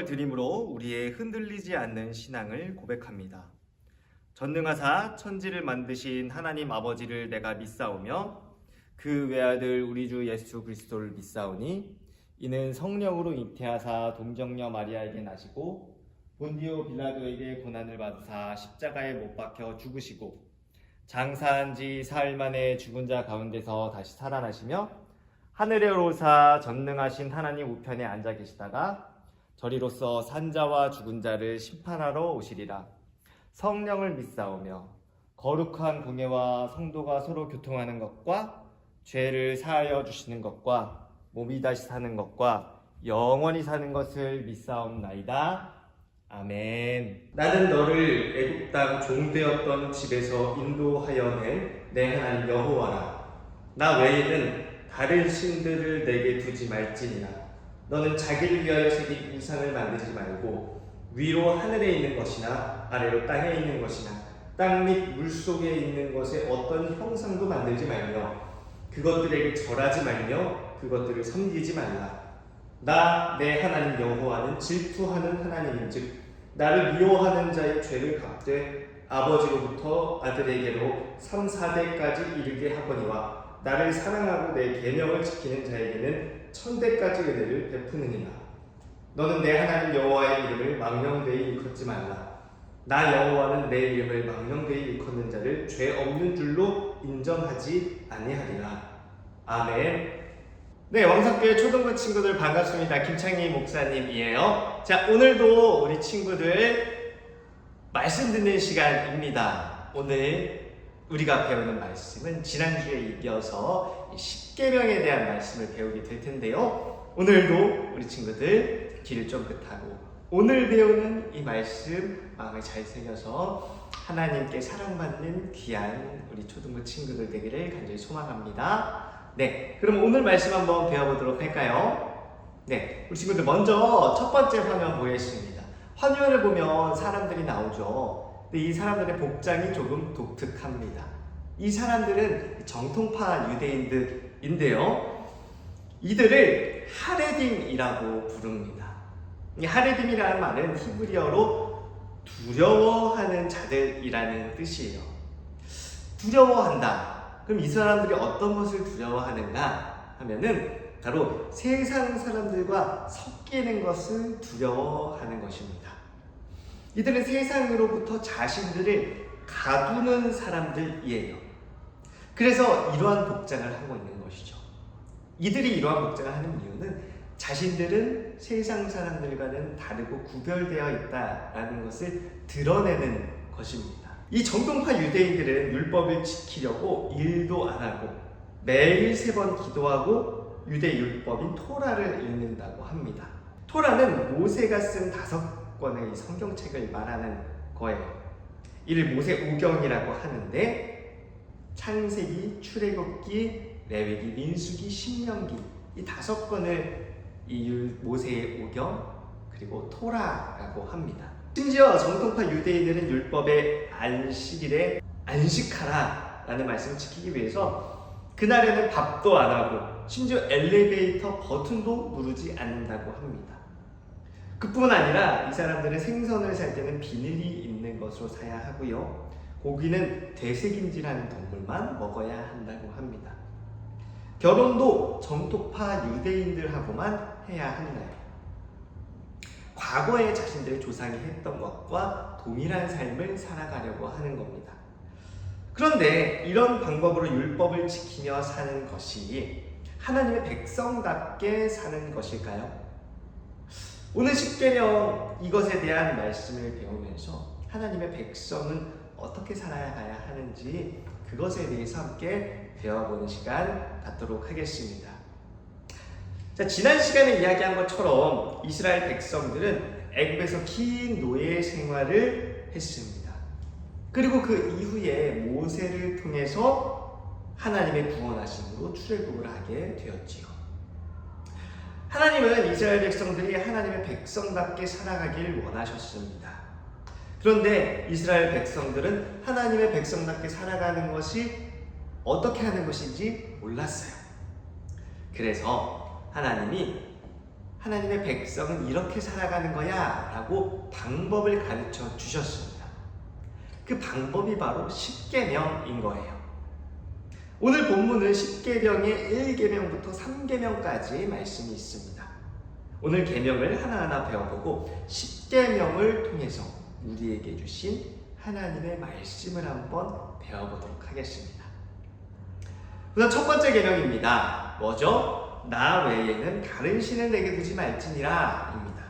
드림으로 우리의 흔들리지 않는 신앙을 고백합니다. 전능하사 천지를 만드신 하나님 아버지를 내가 믿사오며 그 외아들 우리 주 예수 그리스도를 믿사오니 이는 성령으로 잉태하사 동정녀 마리아에게 나시고 본디오 빌라도에게 고난을 받으사 십자가에 못 박혀 죽으시고 장사한 지 사흘 만에 죽은 자 가운데서 다시 살아나시며 하늘에 오르사 전능하신 하나님 우편에 앉아 계시다가 저리로서 산자와 죽은 자를 심판하러 오시리라. 성령을 믿사오며 거룩한 공예와 성도가 서로 교통하는 것과 죄를 사하여 주시는 것과 몸이 다시 사는 것과 영원히 사는 것을 믿사옵나이다. 아멘. 나는 너를 애굽 땅 종되었던 집에서 인도하여 낸 내 하나님 여호와라. 나 외에는 다른 신들을 내게 두지 말지니라. 너는 자기를 위하여 새긴 우상을 만들지 말고 위로 하늘에 있는 것이나 아래로 땅에 있는 것이나 땅 및 물속에 있는 것에 어떤 형상도 만들지 말며 그것들에게 절하지 말며 그것들을 섬기지 말라. 나 내 하나님 여호와는 질투하는 하나님인즉 나를 미워하는 자의 죄를 갚되 아버지로부터 아들에게로 3, 4대까지 이르게 하거니와 나를 사랑하고 내 계명을 지키는 자에게는 1000대까지 은혜를 베푸느니라. 너는 내 하나님 여호와의 이름을 망령되이 일컫지 말라. 나 여호와는 내 이름을 망령되이 일컫는 자를 죄 없는 줄로 인정하지 아니하리라. 아멘. 네, 왕성교회 초등부 친구들 반갑습니다. 김창희 목사님이에요. 자, 오늘도 우리 친구들 말씀 듣는 시간입니다. 오늘 우리가 배우는 말씀은 지난주에 이어서 십계명에 대한 말씀을 배우게 될 텐데요. 오늘도 우리 친구들 귀를 쫑긋하고 오늘 배우는 이 말씀 마음에 잘 새겨서 하나님께 사랑받는 귀한 우리 초등부 친구들 되기를 간절히 소망합니다. 네, 그럼 오늘 말씀 한번 배워보도록 할까요? 네, 우리 친구들 먼저 첫 번째 화면 보겠습니다. 화면을 보면 사람들이 나오죠. 근데 이 사람들의 복장이 조금 독특합니다. 이 사람들은 정통파 유대인들인데요. 이들을 하레딤이라고 부릅니다. 이 하레딤이라는 말은 히브리어로 두려워하는 자들이라는 뜻이에요. 두려워한다. 그럼 이 사람들이 어떤 것을 두려워하는가 하면은 바로 세상 사람들과 섞이는 것을 두려워하는 것입니다. 이들은 세상으로부터 자신들을 가두는 사람들이에요. 그래서 이러한 복장을 하고 있는 것이죠. 이들이 이러한 복장을 하는 이유는 자신들은 세상 사람들과는 다르고 구별되어 있다라는 것을 드러내는 것입니다. 이 정통파 유대인들은 율법을 지키려고 일도 안 하고 매일 3번 기도하고 유대 율법인 토라를 읽는다고 합니다. 토라는 모세가 쓴 5권의 성경책을 말하는 거예요. 이를 모세오경이라고 하는데 창세기, 출애굽기, 레위기, 민수기, 신명기 이 5권을 이 모세의 오경 그리고 토라라고 합니다. 심지어 정통파 유대인들은 율법의 안식일에 안식하라 라는 말씀을 지키기 위해서 그날에는 밥도 안 하고 심지어 엘리베이터 버튼도 누르지 않는다고 합니다. 그뿐 아니라 이 사람들은 생선을 살 때는 비늘이 있는 것으로 사야 하고요. 고기는 되새김질하는 동물만 먹어야 한다고 합니다. 결혼도 정통파 유대인들하고만 해야 한다요. 과거에 자신들의 조상이 했던 것과 동일한 삶을 살아가려고 하는 겁니다. 그런데 이런 방법으로 율법을 지키며 사는 것이 하나님의 백성답게 사는 것일까요? 오늘 십계명 이것에 대한 말씀을 배우면서 하나님의 백성은 어떻게 살아가야 하는지 그것에 대해서 함께 배워보는 시간 갖도록 하겠습니다. 자, 지난 시간에 이야기한 것처럼 이스라엘 백성들은 애굽에서 긴 노예 생활을 했습니다. 그리고 그 이후에 모세를 통해서 하나님의 구원하심으로 출애굽을 하게 되었지요. 하나님은 이스라엘 백성들이 하나님의 백성답게 살아가길 원하셨습니다. 그런데 이스라엘 백성들은 하나님의 백성답게 살아가는 것이 어떻게 하는 것인지 몰랐어요. 그래서 하나님이 하나님의 백성은 이렇게 살아가는 거야 라고 방법을 가르쳐 주셨습니다. 그 방법이 바로 십계명인 거예요. 오늘 본문은 십계명의 1계명부터 3계명까지 말씀이 있습니다. 오늘 계명을 하나하나 배워보고 십계명을 통해서 우리에게 주신 하나님의 말씀을 한번 배워보도록 하겠습니다. 우선 첫 번째 계명입니다. 뭐죠? 나 외에는 다른 신을 내게 두지 말지니라 입니다.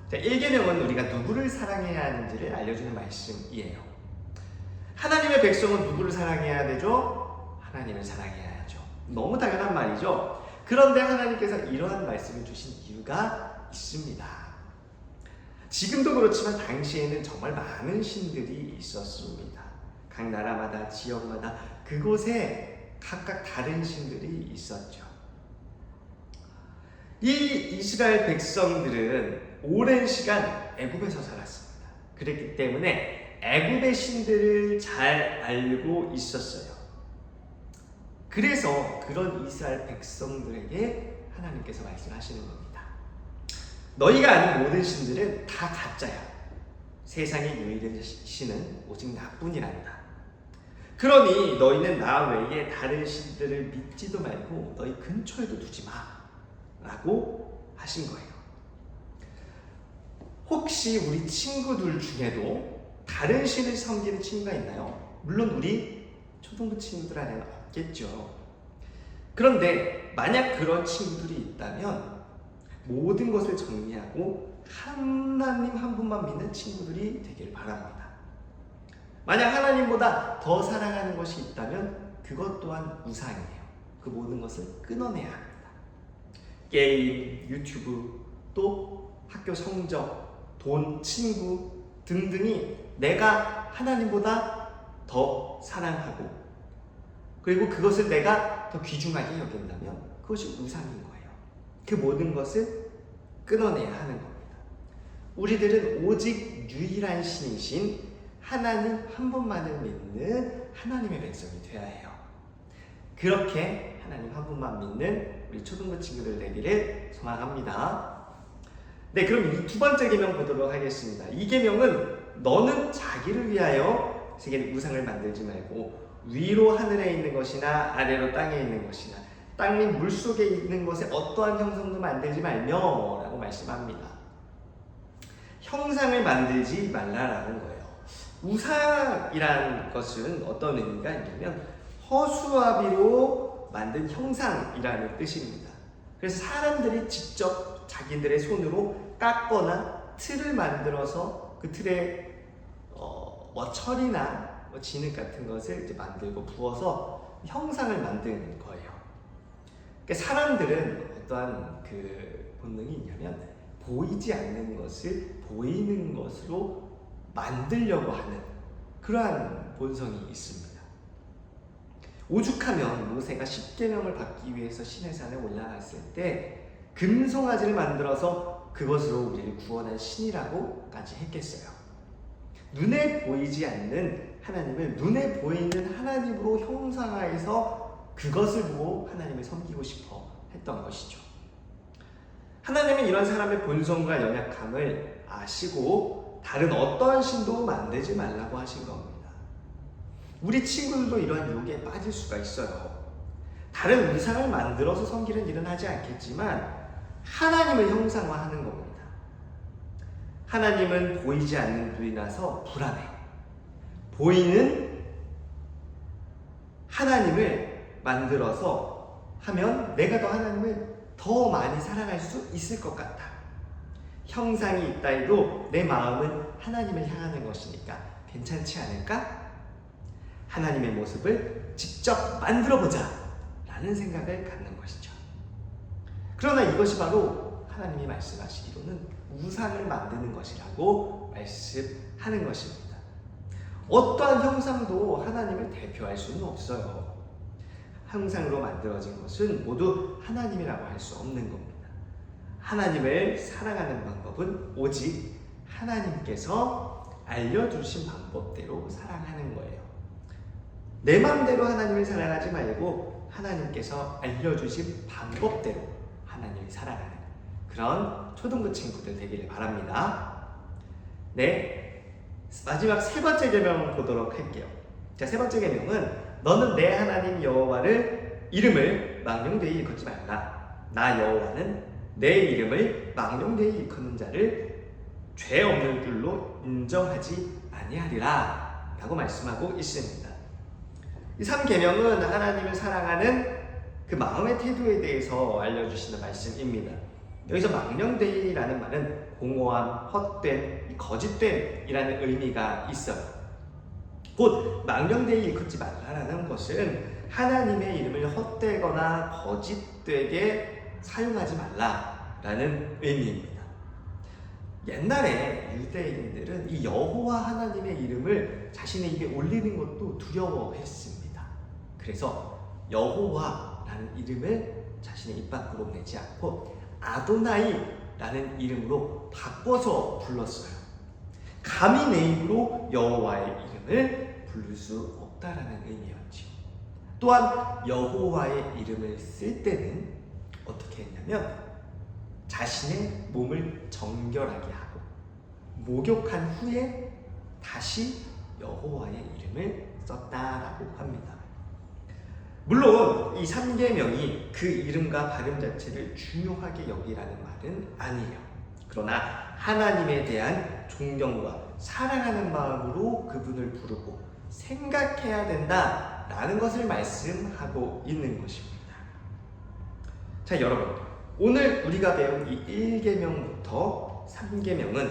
자, 1계명은 우리가 누구를 사랑해야 하는지를 알려주는 말씀이에요. 하나님의 백성은 누구를 사랑해야 되죠? 하나님을 사랑해야 하죠. 너무 당연한 말이죠. 그런데 하나님께서 이러한 말씀을 주신 이유가 있습니다. 지금도 그렇지만 당시에는 정말 많은 신들이 있었습니다. 각 나라마다 지역마다 그곳에 각각 다른 신들이 있었죠. 이 이스라엘 백성들은 오랜 시간 애굽에서 살았습니다. 그랬기 때문에 애굽의 신들을 잘 알고 있었어요. 그래서 그런 이스라엘 백성들에게 하나님께서 말씀하시는 겁니다. 너희가 아는 모든 신들은 다 가짜야. 세상에 유일한 신은 오직 나뿐이란다. 그러니 너희는 나 외에 다른 신들을 믿지도 말고 너희 근처에도 두지 마 라고 하신 거예요. 혹시 우리 친구들 중에도 다른 신을 섬기는 친구가 있나요? 물론 우리 초등부 친구들 안에는 없겠죠. 그런데 만약 그런 친구들이 있다면 모든 것을 정리하고 하나님 한 분만 믿는 친구들이 되길 바랍니다. 만약 하나님보다 더 사랑하는 것이 있다면 그것 또한 우상이에요. 그 모든 것을 끊어내야 합니다. 게임, 유튜브, 또 학교 성적, 돈, 친구 등등이 내가 하나님보다 더 사랑하고 그리고 그것을 내가 더 귀중하게 여긴다면 그것이 우상인 거예요. 그 모든 것을 끊어내야 하는 겁니다. 우리들은 오직 유일한 신이신 하나님 한 분만을 믿는 하나님의 백성이 되어야 해요. 그렇게 하나님 한 분만 믿는 우리 초등부 친구들 되기를 소망합니다. 네, 그럼 이 두 번째 계명 보도록 하겠습니다. 이 계명은 너는 자기를 위하여 세계의 우상을 만들지 말고 위로 하늘에 있는 것이나 아래로 땅에 있는 것이나 땅 및 물속에 있는 것에 어떠한 형상도 만들지 말며 라고 말씀합니다. 형상을 만들지 말라라는 거예요. 우상이란 것은 어떤 의미가 있냐면 허수아비로 만든 형상이라는 뜻입니다. 그래서 사람들이 직접 자기들의 손으로 깎거나 틀을 만들어서 그 틀에 뭐 철이나 뭐 진흙 같은 것을 이제 만들고 부어서 형상을 만드는 거예요. 그러니까 사람들은 어떠한 그 본능이 있냐면 보이지 않는 것을 보이는 것으로 만들려고 하는 그러한 본성이 있습니다. 오죽하면 모세가 십계명을 받기 위해서 시내산에 올라갔을 때 금송아지를 만들어서 그것으로 우리를 구원한 신이라고까지 했겠어요. 눈에 보이지 않는 하나님을 눈에 보이는 하나님으로 형상화해서 그것을 보고 하나님을 섬기고 싶어 했던 것이죠. 하나님은 이런 사람의 본성과 연약함을 아시고 다른 어떠한 신도 만들지 말라고 하신 겁니다. 우리 친구들도 이러한 유혹에 빠질 수가 있어요. 다른 우상을 만들어서 섬기는 일은 하지 않겠지만 하나님을 형상화하는 겁니다. 하나님은 보이지 않는 불이 나서 불안해. 보이는 하나님을 만들어서 하면 내가 더 하나님을 더 많이 사랑할 수 있을 것 같아. 형상이 있다 해도 내 마음은 하나님을 향하는 것이니까 괜찮지 않을까? 하나님의 모습을 직접 만들어보자 라는 생각을 갖는 것이죠. 그러나 이것이 바로 하나님이 말씀하시기로는 우상을 만드는 것이라고 말씀하는 것입니다. 어떠한 형상도 하나님을 대표할 수는 없어요. 형상으로 만들어진 것은 모두 하나님이라고 할 수 없는 겁니다. 하나님을 사랑하는 방법은 오직 하나님께서 알려주신 방법대로 사랑하는 거예요. 내 마음대로 하나님을 사랑하지 말고 하나님께서 알려주신 방법대로 하나님을 사랑하는 그런 초등부 친구들 되기를 바랍니다. 네, 마지막 세 번째 계명 보도록 할게요. 자, 세 번째 계명은 너는 내 하나님 여호와를 이름을 망령되이 일컫지 말라. 나 여호와는 내 이름을 망령되이 일컫는 자를 죄 없는 줄로 인정하지 아니하리라 라고 말씀하고 있습니다. 이 3계명은 하나님을 사랑하는 그 마음의 태도에 대해서 알려주시는 말씀입니다. 여기서 망령되이라는 말은 공허함, 헛됨, 거짓됨이라는 의미가 있어요. 곧 망령되이 일컫지 말라라는 것은 하나님의 이름을 헛되거나 거짓되게 사용하지 말라라는 의미입니다. 옛날에 유대인들은 이 여호와 하나님의 이름을 자신의 입에 올리는 것도 두려워했습니다. 그래서 여호와라는 이름을 자신의 입 밖으로 내지 않고 아도나이라는 이름으로 바꿔서 불렀어요. 감히 내 입으로 여호와의 이름을 부를 수 없다라는 의미였죠. 또한 여호와의 이름을 쓸 때는 어떻게 했냐면 자신의 몸을 정결하게 하고 목욕한 후에 다시 여호와의 이름을 썼다라고 합니다. 물론 이 3계명이 그 이름과 발음 자체를 중요하게 여기라는 말은 아니에요. 그러나 하나님에 대한 존경과 사랑하는 마음으로 그분을 부르고 생각해야 된다라는 것을 말씀하고 있는 것입니다. 자, 여러분, 오늘 우리가 배운 이 1계명부터 3계명은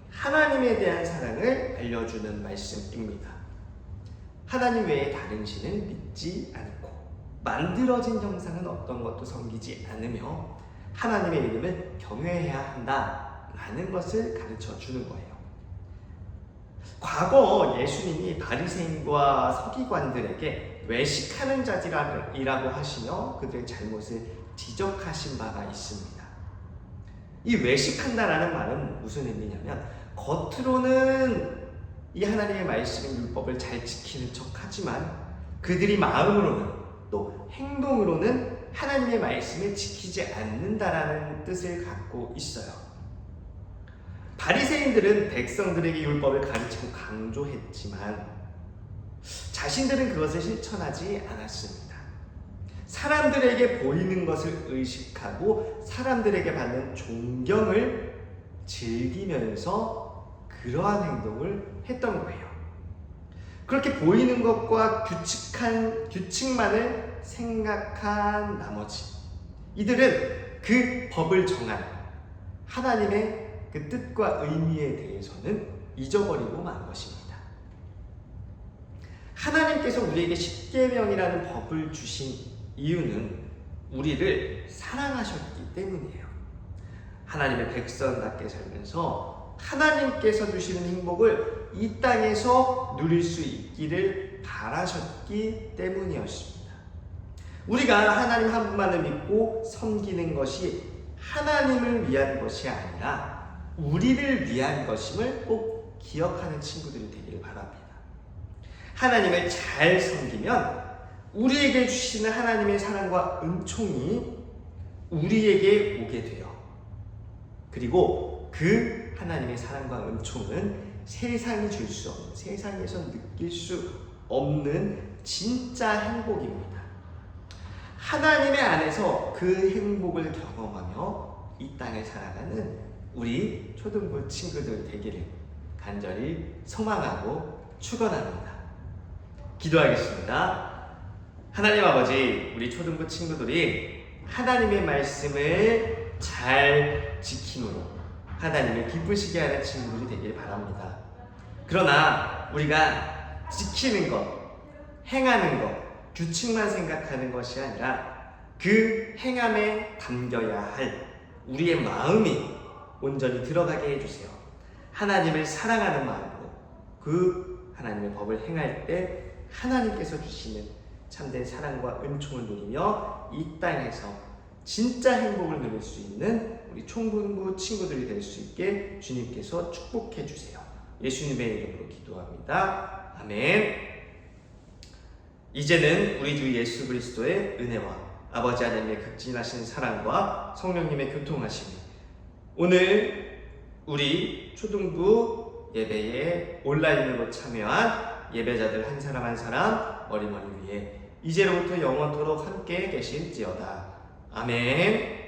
하나님에 대한 사랑을 알려주는 말씀입니다. 하나님 외에 다른 신을 믿지 않고 만들어진 형상은 어떤 것도 섬기지 않으며 하나님의 이름을 경외해야 한다라는 것을 가르쳐 주는 거예요. 과거 예수님이 바리새인과 서기관들에게 외식하는 자들이라고 하시며 그들의 잘못을 지적하신 바가 있습니다. 이 외식한다라는 말은 무슨 의미냐면 겉으로는 이 하나님의 말씀인 율법을 잘 지키는 척하지만 그들이 마음으로는 또 행동으로는 하나님의 말씀을 지키지 않는다라는 뜻을 갖고 있어요. 바리새인들은 백성들에게 율법을 가르치고 강조했지만 자신들은 그것을 실천하지 않았습니다. 사람들에게 보이는 것을 의식하고 사람들에게 받는 존경을 즐기면서 그러한 행동을 했던 거예요. 그렇게 보이는 것과 규칙만을 생각한 나머지 이들은 그 법을 정한 하나님의 그 뜻과 의미에 대해서는 잊어버리고 만 것입니다. 하나님께서 우리에게 십계명이라는 법을 주신 이유는 우리를 사랑하셨기 때문이에요. 하나님의 백성답게 살면서 하나님께서 주시는 행복을 이 땅에서 누릴 수 있기를 바라셨기 때문이었습니다. 우리가 하나님 한 분만을 믿고 섬기는 것이 하나님을 위한 것이 아니라 우리를 위한 것임을 꼭 기억하는 친구들이 되기를 바랍니다. 하나님을 잘 섬기면 우리에게 주시는 하나님의 사랑과 은총이 우리에게 오게 돼요. 그리고 그 하나님의 사랑과 은총은 세상이 줄 수 없는, 세상에서 느낄 수 없는 진짜 행복입니다. 하나님의 안에서 그 행복을 경험하며 이 땅을 살아가는 우리 초등부 친구들 되기를 간절히 소망하고 축원합니다. 기도하겠습니다. 하나님 아버지, 우리 초등부 친구들이 하나님의 말씀을 잘 지킴으로 하나님을 기쁘시게 하는 친구들이 되길 바랍니다. 그러나 우리가 지키는 것, 행하는 것, 규칙만 생각하는 것이 아니라 그 행함에 담겨야 할 우리의 마음이 온전히 들어가게 해주세요. 하나님을 사랑하는 마음으로 그 하나님의 법을 행할 때 하나님께서 주시는 참된 사랑과 은총을 누리며 이 땅에서 진짜 행복을 누릴 수 있는 우리 총분부 친구들이 될 수 있게 주님께서 축복해 주세요. 예수님의 이름으로 기도합니다. 아멘. 이제는 우리 주 예수 그리스도의 은혜와 아버지 하나님의 극진하신 사랑과 성령님의 교통하심이 오늘 우리 초등부 예배에 온라인으로 참여한 예배자들 한 사람 한 사람 머리머리 위에 이제로부터 영원토록 함께 계실지어다. 아멘.